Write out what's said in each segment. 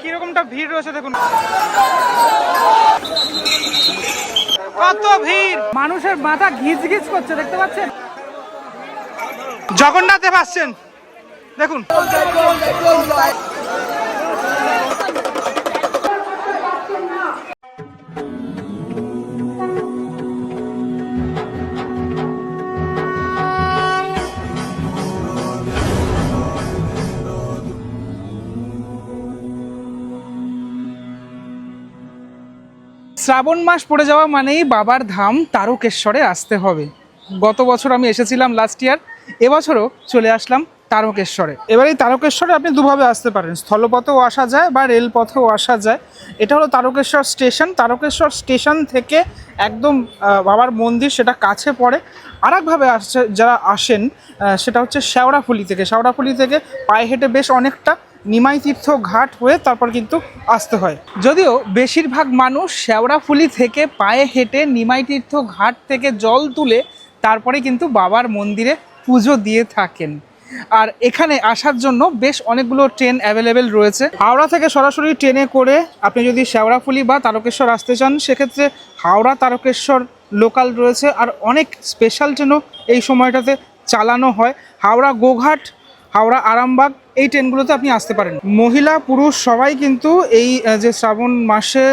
কিরকমটা ভিড় রয়েছে দেখুন, কত ভিড়, মানুষের মাথা ঘিচ ঘিচ করছে, দেখতে পাচ্ছেন? জগন্নাথ দেব আসছেন দেখুন। শ্রাবণ মাস পড়ে যাওয়া মানেই বাবার ধাম তারকেশ্বরে আসতে হবে। গত বছর আমি এসেছিলাম লাস্ট ইয়ার, এবছরও চলে আসলাম তারকেশ্বরে। এবার এই তারকেশ্বরে আপনি দুভাবে আসতে পারেন, স্থলপথেও আসা যায় বা রেলপথেও আসা যায়। এটা হলো তারকেশ্বর স্টেশন। তারকেশ্বর স্টেশন থেকে একদম বাবার মন্দির সেটা কাছে পড়ে। আরেকভাবে আসছে যারা আসেন সেটা হচ্ছে শেওড়াফুলি থেকে। শেওড়াফুলি থেকে পায়ে হেঁটে বেশ অনেকটা নিমাই তীর্থ ঘাট হয়ে তারপর কিন্তু আসতে হয়। যদিও বেশিরভাগ মানুষ শেওড়াফুলি থেকে পায়ে হেঁটে নিমাই তীর্থ ঘাট থেকে জল তুলে তারপরে কিন্তু বাবার মন্দিরে পুজো দিয়ে থাকেন। আর এখানে আসার জন্য বেশ অনেকগুলো ট্রেন অ্যাভেলেবেল রয়েছে। হাওড়া থেকে সরাসরি ট্রেনে করে আপনি যদি শেওড়াফুলি বা তারকেশ্বর আসতে চান সেক্ষেত্রে হাওড়া তারকেশ্বর লোকাল রয়েছে, আর অনেক স্পেশাল ট্রেনও এই সময়টাতে চালানো হয়। হাওড়া গোঘাট, হাওড়া আরামবাগ এই ট্রেনগুলোতে আপনি আসতে পারেন। মহিলা পুরুষ সবাই কিন্তু এই যে শ্রাবণ মাসে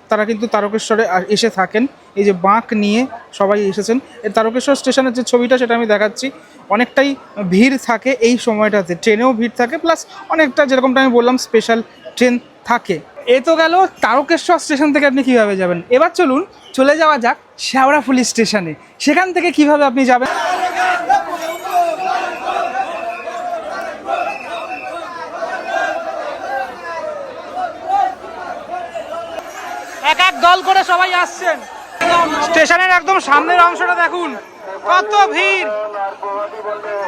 তারা কিন্তু তারকেশ্বরে এসে থাকেন। এই যে বাঁক নিয়ে সবাই এসেছেন। এই তারকেশ্বর স্টেশনের যে ছবিটা সেটা আমি দেখাচ্ছি। অনেকটাই ভিড় থাকে এই সময়টাতে, ট্রেনেও ভিড় থাকে, প্লাস অনেকটা যেরকমটা আমি বললাম স্পেশাল ট্রেন থাকে। এ তো গেল তারকেশ্বর স্টেশন থেকে আপনি কিভাবে যাবেন। এবার চলুন চলে যাওয়া যাক শেওড়াফুলি স্টেশনে। সেখান থেকে কিভাবে আপনি যাবেন। এক এক দল করে সবাই আসছেন। স্টেশনের একদম সামনের অংশটা দেখুন, কত ভিড়,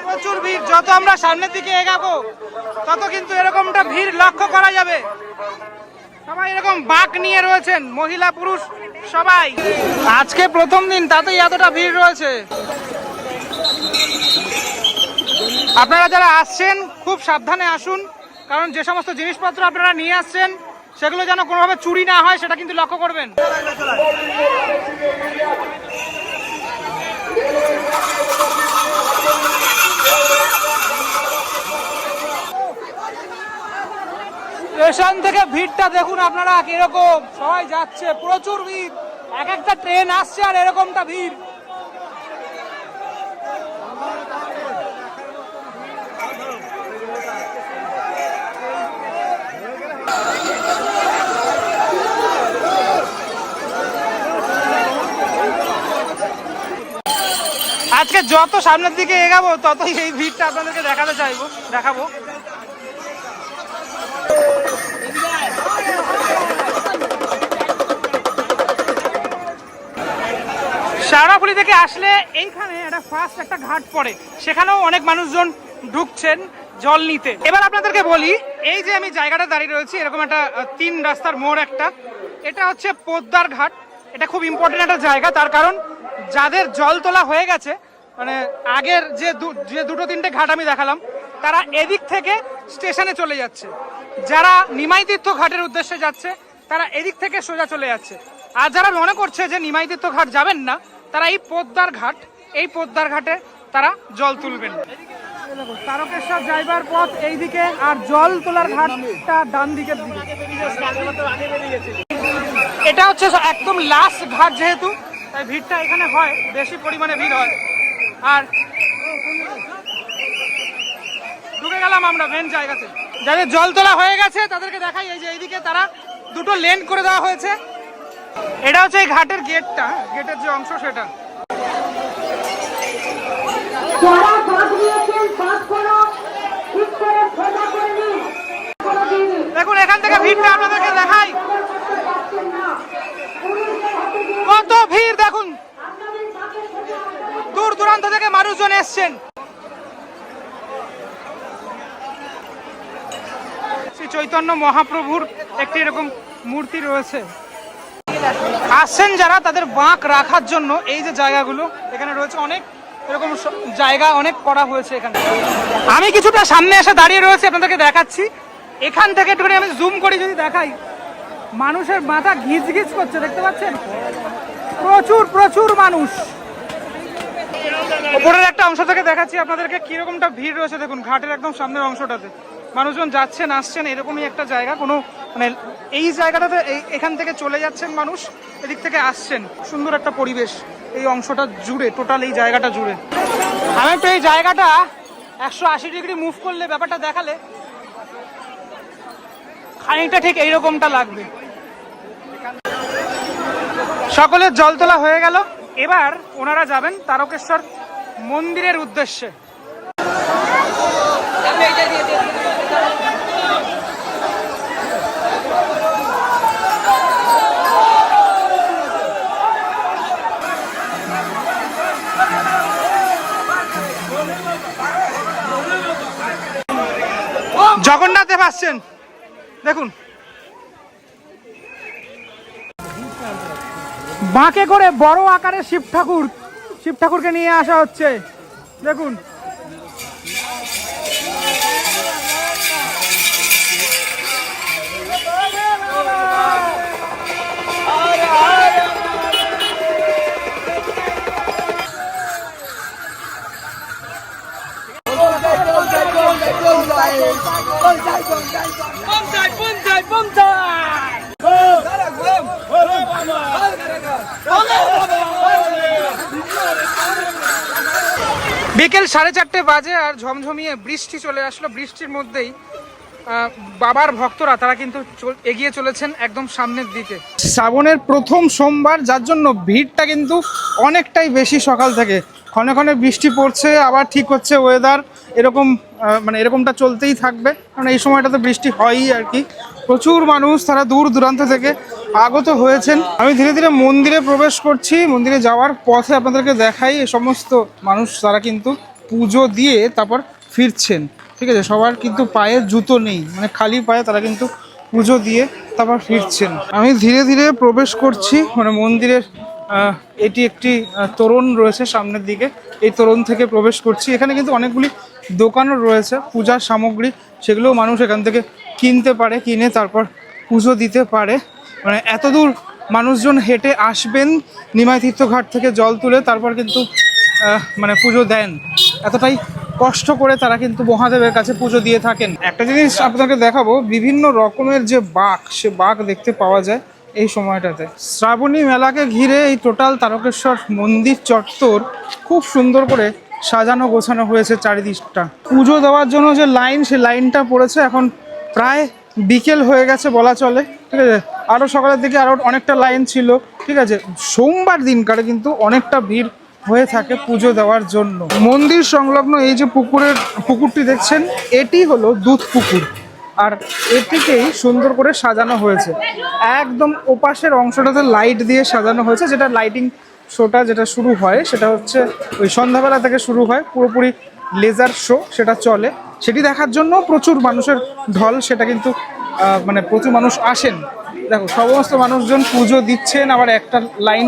প্রচুর ভিড়। যত আমরা সামনের দিকে এগাবো তত কিন্তু এরকমটা ভিড় লক্ষ্য করা যাবে। সবাই এরকম বাঁক নিয়ে রয়েছেন, মহিলা পুরুষ সবাই। আজকে প্রথম দিন তাতেই এতটা ভিড় রয়েছে। আপনারা যারা আসছেন খুব সাবধানে আসুন, কারণ যে সমস্ত জিনিসপত্র আপনারা নিয়ে আসছেন সেগুলো যেন কোনোভাবে চুরি না হয় সেটা কিন্তু লক্ষ্য করবেন। স্টেশন থেকে ভিড়টা দেখুন আপনারা কিরকম, সবাই যাচ্ছে, প্রচুর ভিড়। এক একটা ট্রেন আসছে আর এরকমটা ভিড়। আজকে যত সামনের দিকে এগাবো ততই এই ভিড়টা আপনাদেরকে দেখাবো। শেওড়াফুলি থেকে আসলে এইখানে একটা ফার্স্ট একটা ঘাট পড়ে, সেখানেও অনেক মানুষজন ঢুকছেন জল নিতে। এবার আপনাদেরকে বলি, এই যে আমি জায়গাটা দাঁড়িয়ে রয়েছি, এরকম একটা 3 রাস্তার মোড় একটা, এটা হচ্ছে পোদ্দার ঘাট। এটা খুব ইম্পর্টেন্ট একটা জায়গা, তার কারণ যাদের জল তোলা হয়ে গেছে, মানে আগের যে দুটো তিনটে ঘাট আমি দেখালাম, তারা এদিক থেকে স্টেশনে চলে যাচ্ছে। যারা নিমাই তীর্থ ঘাটের উদ্দেশ্যে যাচ্ছে তারা এদিক থেকে সোজা চলে যাচ্ছে। আর যারা মনে করছে যে নিমাই তীর্থ ঘাট যাবেন না, তারা এই পোদ্দার ঘাটে তারা জল তুলবেন। তারকেশ্বর যাইবার পথ এইদিকে, আর জল তোলার ঘাটটা ডান দিকের দিকে। এটা হচ্ছে একদম লাস্ট ঘাট, যেহেতু তাই ভিড়টা এখানে হয়, বেশি পরিমাণে ভিড় হয়। আর ঢুকে গেলাম আমরা মেন জায়গাতে। যাদের জল তোলা হয়ে গেছে তাদেরকে দেখাই, এই যে এইদিকে তারা দুটো লেন করে দেওয়া হয়েছে। এটা হচ্ছে এই ঘাটের গেটটা, গেটের যে অংশ সেটা। দেখুন এখান থেকে ভিড়টা আপনাদেরকে দেখাই, কত ভিড় দেখুন, দূর দূরান্ত থেকে মানুষজন এসছেন। শ্রী চৈতন্য মহাপ্রভুর একটি এরকম মূর্তি রয়েছে। আসছেন যারা, তাদের বাঁক রাখার জন্য এই যে জায়গাগুলো এখানে রয়েছে, অনেক এরকম জায়গা অনেক করা হয়েছে এখানে। আমি কিছুটা সামনে এসে দাঁড়িয়ে রয়েছে, আপনাদেরকে দেখাচ্ছি। এখান থেকে একটুখানি আমি জুম করি যদি দেখাই, মানুষের মাথা ঘিচ ঘিচ করছে, দেখতে পাচ্ছেন? প্রচুর প্রচুর মানুষ। উপরের একটা অংশ থেকে দেখাচ্ছি আপনাদেরকে কিরকমটা ভিড় রয়েছে। দেখুন ঘাটের একদম সামনের অংশটাতে মানুষজন যাচ্ছেন আসছেন, এরকমই একটা জায়গা। কোনো মানে এই জায়গাটাতে এখান থেকে চলে যাচ্ছেন মানুষ, এদিক থেকে আসছেন। সুন্দর একটা পরিবেশ এই অংশটা জুড়ে, টোটাল এই জায়গাটা জুড়ে। আমি একটু এই জায়গাটা 180 ডিগ্রি মুভ করলে, ব্যাপারটা দেখালে খানিকটা ঠিক এইরকমটা লাগবে। সকলের জল তোলা হয়ে গেল, এবার ওনারা যাবেন তারকেশ্বর মন্দিরের উদ্দেশ্যে। জগন্নাথ দেব আসছেন, দেখুন বাঁকে করে বড় আকারে শিব ঠাকুরকে নিয়ে আসা হচ্ছে। দেখুন বিকেল 4:30 বাজে আর ঝমঝমিয়ে বৃষ্টি চলে আসলো। বৃষ্টির মধ্যেই বাবার ভক্তরা তারা কিন্তু এগিয়ে চলেছেন একদম সামনের দিকে। শ্রাবণের প্রথম সোমবার, যার জন্য ভিড়টা কিন্তু অনেকটাই বেশি। সকাল থেকে ক্ষণে ক্ষণে বৃষ্টি পড়ছে, আবার ঠিক হচ্ছে ওয়েদার, এরকম মানে এরকমটা চলতেই থাকবে, কারণ এই সময়টাতে বৃষ্টি হয়ই আর কি। প্রচুর মানুষ তারা দূর দূরান্ত থেকে আগত হয়েছেন। আমি ধীরে ধীরে মন্দিরে প্রবেশ করছি। মন্দিরে যাওয়ার পথে আপনাদেরকে দেখাই, এই সমস্ত মানুষ তারা কিন্তু পুজো দিয়ে তারপর ফিরছেন। ঠিক আছে, সবার কিন্তু পায়ে জুতো নেই, মানে খালি পায়ে তারা কিন্তু পুজো দিয়ে তারপর ফিরছেন। আমি ধীরে ধীরে প্রবেশ করছি মানে মন্দিরের। এটি একটি তোরণ রয়েছে সামনের দিকে, এই তোরণ থেকে প্রবেশ করছি। এখানে কিন্তু অনেকগুলি দোকানও রয়েছে পূজার সামগ্রী, সেগুলোও মানুষ এখান থেকে কিনতে পারে, কিনে তারপর পুজো দিতে পারে। মানে এতদূর মানুষজন হেঁটে আসবেন নিমাই তীর্থ ঘাট থেকে জল তুলে, তারপর কিন্তু মানে পুজো দেন। এতটাই কষ্ট করে তারা কিন্তু মহাদেবের কাছে পুজো দিয়ে থাকেন। একটা জিনিস আপনাকে দেখাবো, বিভিন্ন রকমের যে বাঘ, সে বাঘ দেখতে পাওয়া যায় এই সময়টাতে। শ্রাবণী মেলাকে ঘিরে এই টোটাল তারকেশ্বর মন্দির চত্বর খুব সুন্দর করে সাজানো গোছানো হয়েছে চারিদিকটা। পুজো দেওয়ার জন্য যে লাইন, সে লাইনটা পড়েছে। এখন প্রায় বিকেল হয়ে গেছে বলা চলে, ঠিক আছে। আরও সকালের দিকে আরও অনেকটা লাইন ছিল, ঠিক আছে। সোমবার দিনকারে কিন্তু অনেকটা ভিড় হয়ে থাকে পুজো দেওয়ার জন্য। মন্দির সংলগ্ন এই যে পুকুরটি দেখছেন, এটি হলো দুধ পুকুর, আর এটিকেই সুন্দর করে সাজানো হয়েছে। একদম ওপাশের অংশটাতে লাইট দিয়ে সাজানো হয়েছে, যেটা লাইটিং শোটা যেটা শুরু হয় সেটা হচ্ছে ওই সন্ধ্যাবেলা থেকে শুরু হয়, পুরোপুরি লেজার শো সেটা চলে। সেটি দেখার জন্য প্রচুর মানুষের ঢল, সেটা কিন্তু মানে প্রচুর মানুষ আসেন। দেখো সমস্ত মানুষজন পুজো দিচ্ছেন, আবার একটা লাইন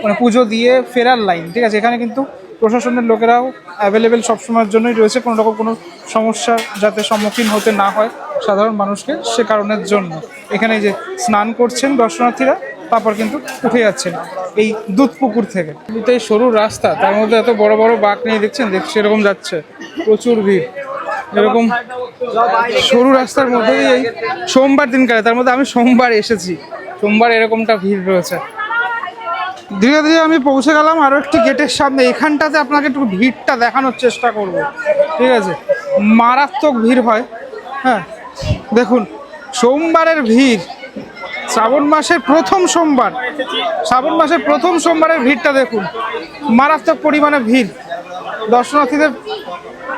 মানে পুজো দিয়ে ফেরার লাইন, ঠিক আছে। এখানে কিন্তু প্রশাসনের লোকেরাও অ্যাভেলেবেল সবসময়ের জন্যই রয়েছে, কোনো রকম কোনো সমস্যার যাতে সম্মুখীন হতে না হয় সাধারণ মানুষকে, সে কারণের জন্য। এখানে যে স্নান করছেন দর্শনার্থীরা, তারপর কিন্তু উঠে যাচ্ছেন এই দুধ পুকুর থেকে। কিন্তু এই সরু রাস্তা, তার মধ্যে এত বড় বড় বাঁক নিয়ে দেখছেন, সেরকম যাচ্ছে, প্রচুর ভিড়। এরকম সরু রাস্তার মধ্যে এই সোমবার দিনকারে, তার মধ্যে আমি সোমবার এসেছি, সোমবার এরকমটা ভিড় রয়েছে। ধীরে ধীরে আমি পৌঁছে গেলাম আরও একটি গেটের সামনে। এখানটাতে আপনাকে একটু ভিড়টা দেখানোর চেষ্টা করব, ঠিক আছে। মারাত্মক ভিড় হয়, হ্যাঁ। দেখুন সোমবারের ভিড়, শ্রাবণ মাসের প্রথম সোমবার, শ্রাবণ মাসের প্রথম সোমবারের ভিড়টা দেখুন, মারাত্মক পরিমাণে ভিড়। দর্শনার্থীদের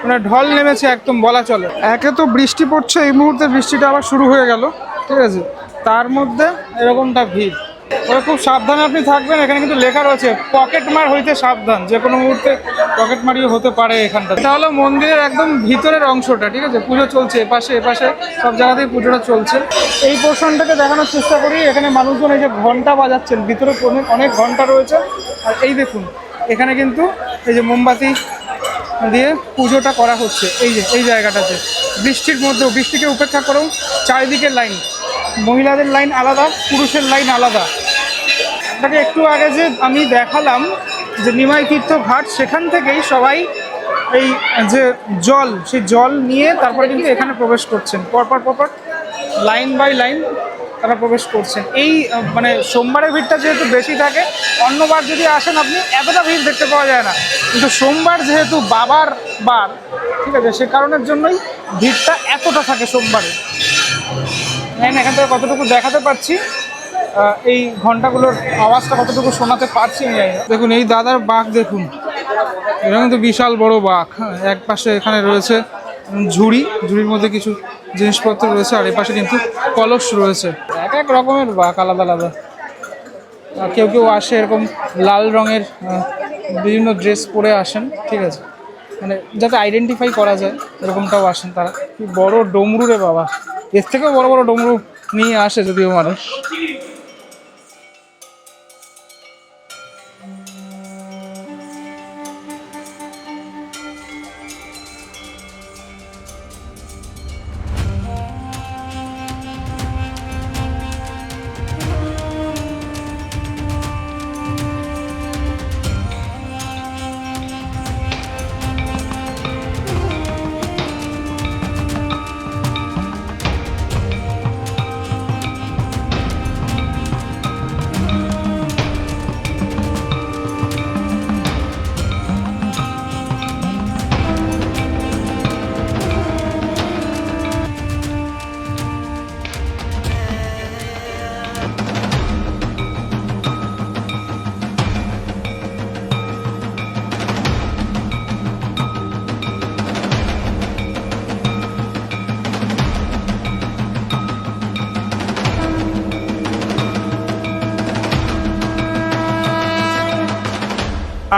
মানে ঢল নেমেছে একদম বলা চলে। একে তো বৃষ্টি পড়ছে, এই মুহূর্তে বৃষ্টিটা আবার শুরু হয়ে গেল, ঠিক আছে। তার মধ্যে এরকমটা ভিড়, ওরা খুব সাবধানে আপনি থাকবেন। এখানে কিন্তু লেখা রয়েছে পকেট মার হইতে সাবধান, যে কোনো মুহূর্তে পকেট মারিও হতে পারে এখানটা। এটা হলো মন্দিরের একদম ভিতরের অংশটা, ঠিক আছে। পুজো চলছে এপাশে এপাশে সব জায়গাতেই পুজোটা চলছে। এই পোর্শনটাকে দেখানোর চেষ্টা করি। এখানে মানুষজন এই যে ঘন্টা বাজাচ্ছেন, ভিতরে অনেক ঘন্টা রয়েছে। আর এই দেখুন এখানে কিন্তু এই যে মোমবাতি দিয়ে পুজোটা করা হচ্ছে। এই যে এই জায়গাটাতে বৃষ্টির মধ্যেও, বৃষ্টিকে উপেক্ষা করেও চারিদিকে লাইন, মহিলাদের লাইন আলাদা, পুরুষের লাইন আলাদা। আপনাকে একটু আগে যে আমি দেখালাম যে নিমাই তীর্থ ঘাট, সেখান থেকেই সবাই এই যে জল, সেই জল নিয়ে তারপরে কিন্তু এখানে প্রবেশ করছেন, পরপর লাইন বাই লাইন তারা প্রবেশ করছেন। এই মানে সোমবারের ভিড়টা যেহেতু বেশি থাকে, অন্যবার যদি আসেন আপনি এতটা ভিড় দেখতে পাওয়া যায় না, কিন্তু সোমবার যেহেতু বাবার বার, ঠিক আছে, সে কারণের জন্যই ভিড়টা এতটা থাকে সোমবারে। হ্যাঁ, এখান থেকে কতটুকু দেখাতে পারছি, এই ঘন্টাগুলোর আওয়াজটা কতটুকু শোনাতে পারছি আমি জানি না। দেখুন এই দাদার বাঘ, দেখুন এটা কিন্তু বিশাল বড় বাঘ। হ্যাঁ, এক পাশে এখানে রয়েছে ঝুড়ির মধ্যে কিছু জিনিসপত্র রয়েছে, আর এ পাশে কিন্তু কলস রয়েছে। এক এক রকমের বাঘ, আলাদা আলাদা। কেউ কেউ আসে এরকম লাল রঙের বিভিন্ন ড্রেস পরে আসেন, ঠিক আছে, মানে যাতে আইডেন্টিফাই করা যায় এরকমটাও আসেন তারা। কি বড় ডমরু রে বাবা, এর থেকেও বড় বড় ডমরু নিয়ে আসে যদিও মানুষ।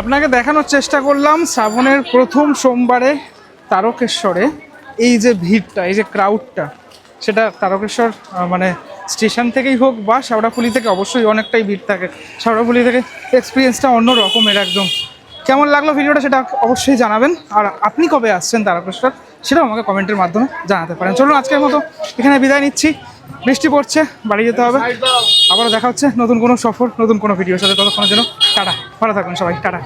আপনাকে দেখানোর চেষ্টা করলাম শ্রাবণের প্রথম সোমবারে তারকেশ্বরে এই যে ভিড়টা, এই যে ক্রাউডটা, সেটা তারকেশ্বর মানে স্টেশন থেকেই হোক বা শেওড়াফুলি থেকে অবশ্যই অনেকটাই ভিড় থাকে। শেওড়াফুলি থেকে এক্সপিরিয়েন্সটা অন্য রকমের একদম। কেমন লাগলো ভিডিওটা সেটা অবশ্যই জানাবেন, আর আপনি কবে আসছেন তারকেশ্বর সেটাও আমাকে কমেন্টের মাধ্যমে জানাতে পারেন। চলুন আজকের মতো এখানে বিদায় নিচ্ছি, বৃষ্টি পড়ছে, বাড়ি যেতে হবে। আবারও দেখা হচ্ছে নতুন কোনো সফর, নতুন কোনো ভিডিওর সাথে। ততক্ষণের জন্য টাটা, ভালো থাকুন সবাই, টাটা।